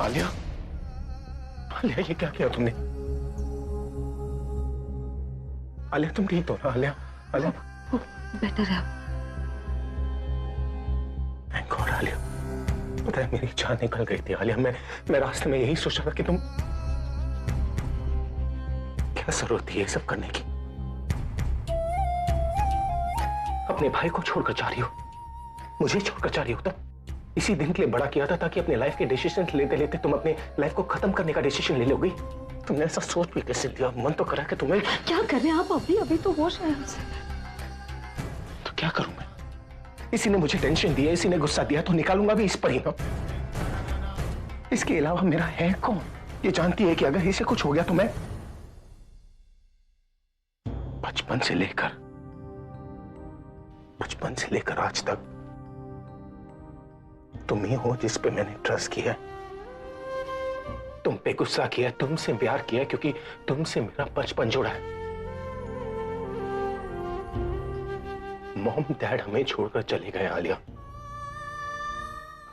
आलिया, आलिया ये क्या किया तुमने? आलिया तुम ठीक हो ना? आलिया, आलिया बेटर है। Thank God Alia. पता है मेरी जान निकल गई थी आलिया। मैं रास्ते में यही सोच रहा था कि तुम क्या जरूरत थी ये सब करने की। अपने भाई को छोड़कर जा रही हो, मुझे छोड़कर जा रही हो। तो इसी दिन के लिए बड़ा किया था ताकि अपने लाइफ के डिसीजन लेते लेते तुम अपने लाइफ को खत्म करने का डिसीजन ले लोगी। तुमने ऐसा सोच भी कैसे लिया? मन तो करा कि तुम्हें। क्या कर रहे हैं आप? अभी तो होश है हमसे। तो क्या करूं मैं? इसी ने मुझे टेंशन दी है, इसी ने गुस्सा दिया, तो निकालूंगा भी इस पर ही ना। इसके अलावा मेरा है कौन? ये जानती है कि अगर इसे कुछ हो गया तो मैं बचपन से लेकर आज तक तुम ही हो जिस पे मैंने ट्रस्ट किया, तुम पे गुस्सा किया, तुमसे प्यार किया, क्योंकि तुमसे मेरा बचपन जुड़ा है। मॉम डैड हमें छोड़कर चले गए आलिया,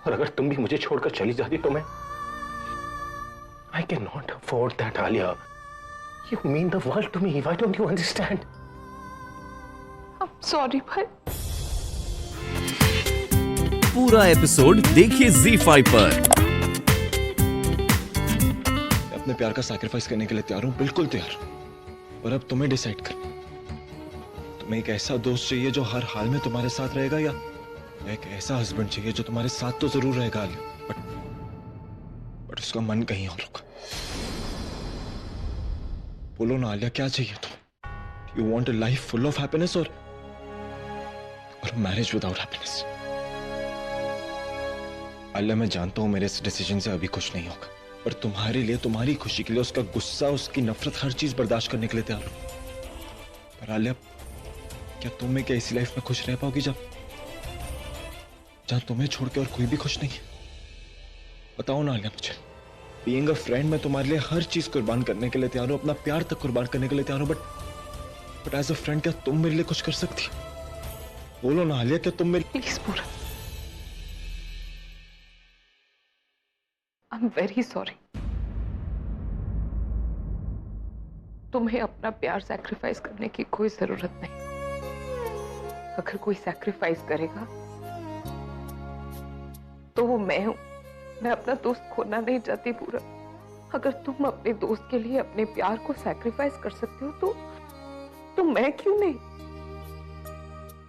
और अगर तुम भी मुझे छोड़कर चली जाती तो मैं I cannot afford that, Alia. You mean the world to me. Why don't you understand? I'm sorry भाई। पूरा एपिसोड देखिए ZEE5 पर। अपने प्यार का सैक्रिफाइस करने के लिए तैयार हूं, बिल्कुल तैयार हूं। और अब तुम्हें डिसाइड करना, तुम्हें एक ऐसा दोस्त चाहिए जो हर हाल में तुम्हारे साथ रहेगा, या एक ऐसा हस्बैंड चाहिए जो तुम्हारे साथ तो जरूर रहेगा आलिया, बट उसका मन कहीं और होगा। बोलो ना आलिया, क्या चाहिए तुम्हें? You want a life full of happiness और मैरिज विदाउट हैप्पीनेस? आलिया मैं जानता हूं मेरे इस डिसीजन से अभी कुछ नहीं होगा, पर तुम्हारे लिए, तुम्हारी खुशी के लिए उसका गुस्सा, उसकी नफरत, हर चीज बर्दाश्त करने के लिए तैयार हूं। पर आलिया, क्या तुम में क्या इसी लाइफ में खुश रह पाओगी जहां तुम्हें छोड़ के और कोई भी खुश नहीं है? बताओ ना आलिया मुझे। बीइंग अ फ्रेंड मैं तुम्हारे लिए हर चीज कुर्बान करने के लिए तैयार हूं, अपना प्यार तक कुर्बान करने के लिए तैयार हूं, बट एज अ फ्रेंड क्या तुम मेरे लिए कुछ कर सकती हो? बोलो ना आलिया, क्या तुम मेरे... प्लीज पूरा। I am very sorry. तुम्हें अपना प्यार सैक्रिफाइस करने की कोई जरूरत नहीं। अगर कोई सैक्रिफाइस करेगा तो वो मैं हूं। मैं अपना दोस्त खोना नहीं चाहती पूरा। अगर तुम अपने दोस्त के लिए अपने प्यार को सैक्रिफाइस कर सकते हो तो मैं क्यों नहीं?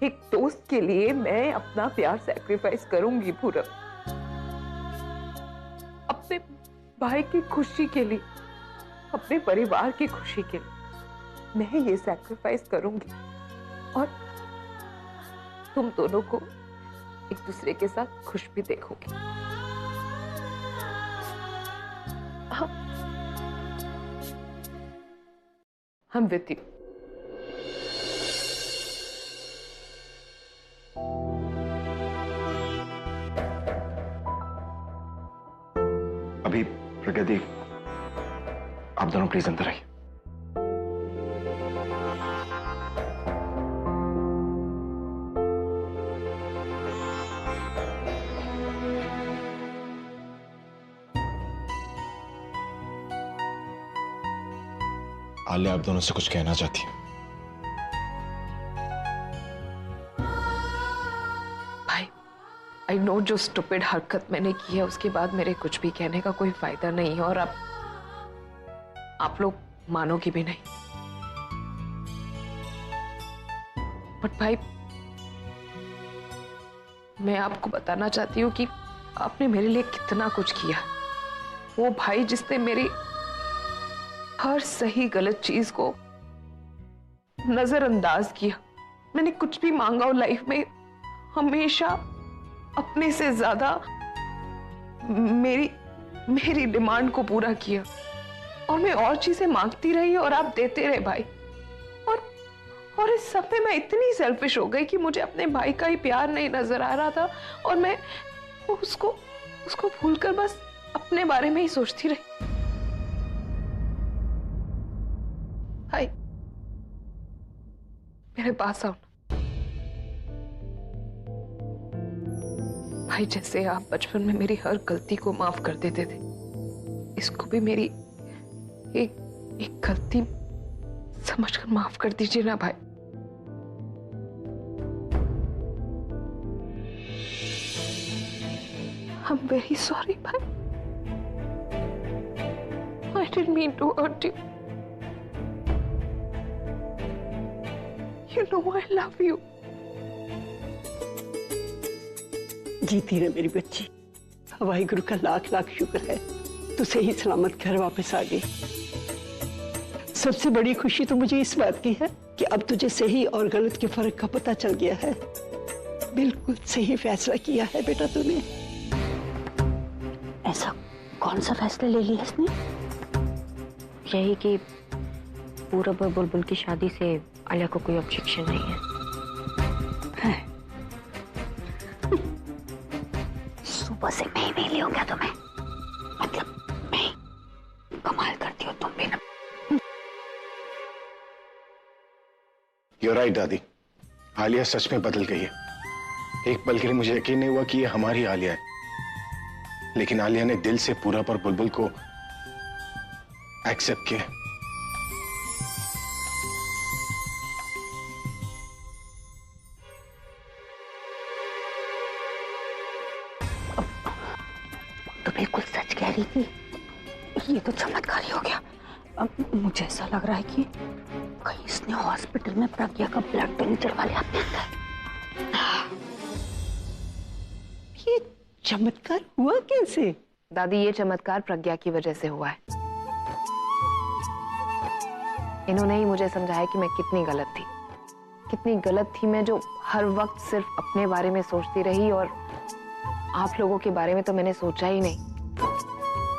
एक दोस्त के लिए मैं अपना प्यार सैक्रिफाइस करूंगी पूरा। अपने भाई की खुशी के लिए, अपने परिवार की खुशी के लिए मैं ये सैक्रिफाइस करूंगी, और तुम दोनों को एक दूसरे के साथ खुश भी देखोगे। I'm with you. अभी प्रगति, आप दोनों प्लीज अंदर आइए। आलिया आप दोनों से कुछ कहना चाहती है। भाई, आई नो जो स्टूपिड हरकत मैंने की है उसके बाद मेरे कुछ भी कहने का कोई फायदा नहीं है, और अब आप लोग मानोगे भी नहीं। बट भाई, मैं आपको बताना चाहती हूँ कि आपने मेरे लिए कितना कुछ किया। वो भाई जिसने मेरी हर सही गलत चीज को नजरअंदाज किया। मैंने कुछ भी मांगा हो लाइफ में, हमेशा अपने से ज्यादा मेरी डिमांड को पूरा किया, और मैं और चीजें मांगती रही और आप देते रहे भाई। और इस सब में मैं इतनी सेल्फिश हो गई कि मुझे अपने भाई का ही प्यार नहीं नजर आ रहा था, और मैं उसको भूलकर बस अपने बारे में ही सोचती रही। भाई, मेरे पास आओ। भाई, जैसे आप बचपन में मेरी हर गलती को माफ कर देते थे, इसको भी मेरी एक गलती समझकर माफ कर दीजिए ना भाई। I'm very sorry, bhai. I didn't mean to hurt you. You know I love you. जीती रहे मेरी बच्ची। वाहिगुरु का लाख लाख शुक्र है तू सही सलामत घर वापस आ गई। सबसे बड़ी खुशी तो मुझे इस बात की है कि अब तुझे सही और गलत के फर्क का पता चल गया है। बिल्कुल सही फैसला किया है बेटा तूने। ऐसा कौन सा फैसला ले लिया इसने? यही कि पूरब और बुलबुल की शादी से आलिया को कोई ऑब्जेक्शन नहीं है। सुबह से मैं ही नहीं लूंगा तुम्हें, मतलब मैं कमाल करती हो तुम भी ना। You're right, दादी। आलिया सच में बदल गई है। एक पल के लिए मुझे यकीन नहीं हुआ कि ये हमारी आलिया है, लेकिन आलिया ने दिल से पूरब और बुलबुल को एक्सेप्ट किया। तो बिल्कुल सच कह रही थी, ये तो चमत्कार ही हो गया। अब मुझे ऐसा लग रहा है कि कहीं इसने हॉस्पिटल में प्रज्ञा का ब्लड तो नहीं चढ़वा लिया अपने अंदर। ये चमत्कार हुआ कैसे? दादी, ये चमत्कार प्रज्ञा की वजह से हुआ है। इन्होंने ही मुझे समझाया कि मैं कितनी गलत थी मैं, जो हर वक्त सिर्फ अपने बारे में सोचती रही और आप लोगों के बारे में तो मैंने सोचा ही नहीं।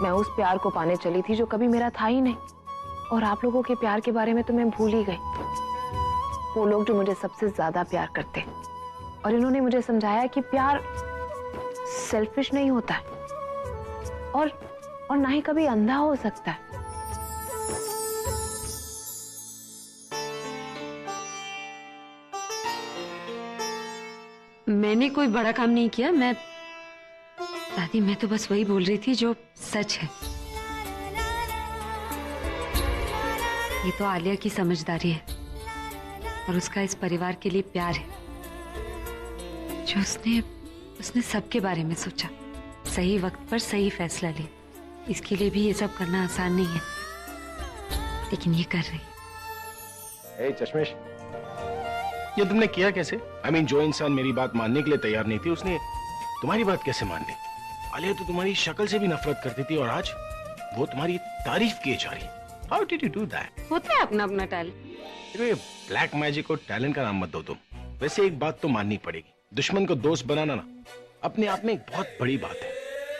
मैं उस प्यार को पाने चली थी जो कभी मेरा था ही नहीं, और आप लोगों के प्यार के बारे में तो मैं भूल ही गई। वो लोग जो मुझे सबसे ज्यादा प्यार करते। और इन्होंने मुझे समझाया कि प्यार सेल्फिश नहीं होता है और ना ही कभी अंधा हो सकता है। मैंने कोई बड़ा काम नहीं किया। दादी, मैं तो बस वही बोल रही थी जो सच है। ये तो आलिया की समझदारी है और उसका इस परिवार के लिए प्यार है, जो उसने सबके बारे में सोचा, सही वक्त पर सही फैसला लिया। इसके लिए भी ये सब करना आसान नहीं है, लेकिन ये कर रही है। ए चश्मेश, ये तुमने किया कैसे? I mean, जो इंसान मेरी बात मानने के लिए तैयार नहीं थी, उसने तुम्हारी बात कैसे मान ली? आलिया तो तुम्हारी शक्ल से भी नफरत करती थी और आज वो तुम्हारी तारीफ किए जा रही। How did you do that? होता है अपना अपना टैलेंट। देखो, ये ब्लैक मैजिक और टैलेंट का नाम मत दो तुम। वैसे एक बात तो माननी पड़ेगी, दुश्मन को दोस्त बनाना ना अपने आप में एक बहुत बड़ी बात है।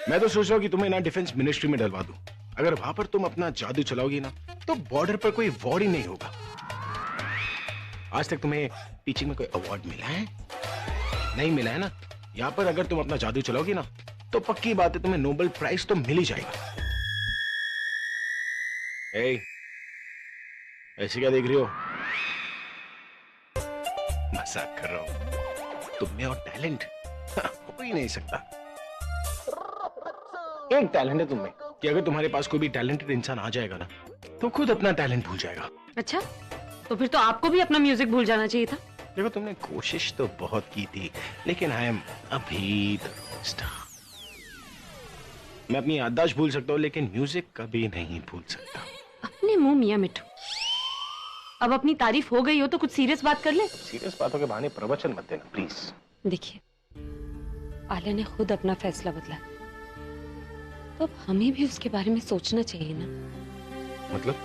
मैं तो सोच रहा हूँ कि तुम्हें ना डिफेंस मिनिस्ट्री में डलवा दूं। अगर वहां पर तुम अपना जादू चलाओगी ना, तो बॉर्डर पर कोई वॉर ही नहीं होगा। आज तक तुम्हें टीचिंग में कोई अवार्ड मिला है? नहीं मिला है ना? यहाँ पर अगर तुम अपना जादू चलाओगी ना, तो पक्की बात है तुम्हें नोबेल प्राइज तो मिल ही जाएगा। ऐसे क्या देख रही हो? मजाक कर रहा हूं। तुम में और टैलेंट हो ही नहीं सकता। एक टैलेंट है तुम्हें कि अगर तुम्हारे पास कोई भी टैलेंटेड इंसान आ जाएगा ना, तो खुद अपना टैलेंट भूल जाएगा। अच्छा, तो फिर तो आपको भी अपना म्यूजिक भूल जाना चाहिए था। देखो, तुमने कोशिश तो बहुत की थी, लेकिन आई एम अभी स्टार। मैं अपनी याददाश्त भूल सकता हूँ, लेकिन म्यूजिक कभी नहीं भूल सकता। अपने मुंह मियां मिठू। अब अपनी तारीफ हो गई हो तो कुछ सीरियस बात कर ले। सीरियस बातों के बहाने प्रवचन मत देना प्लीज। देखिए, आलिया ने खुद अपना फैसला बदला, तो अब हमें भी उसके बारे में सोचना चाहिए ना। मतलब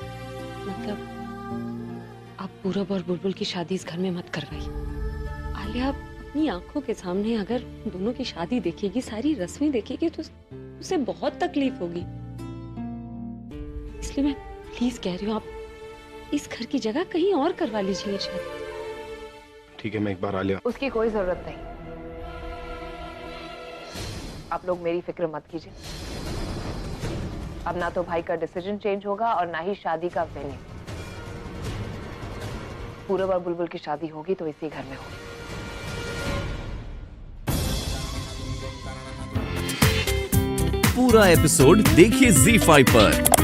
आप पूरब और बुलबुल की शादी इस घर में मत करवाइए। आलिया अपनी आंखों के सामने अगर दोनों की शादी देखेगी, सारी रस्में देखेगी, तो उसे बहुत तकलीफ होगी। इसलिए मैं प्लीज कह रही हूँ, आप इस घर की जगह कहीं और करवा लीजिए शादी। ठीक है, मैं एक बार आलिया। उसकी कोई जरूरत नहीं। आप लोग मेरी फिक्र मत कीजिए। अब ना तो भाई का डिसीजन चेंज होगा और ना ही शादी का वेन्यू। पूरब और बुलबुल की शादी होगी तो इसी घर में होगी। पूरा एपिसोड देखिए ZEE5 पर।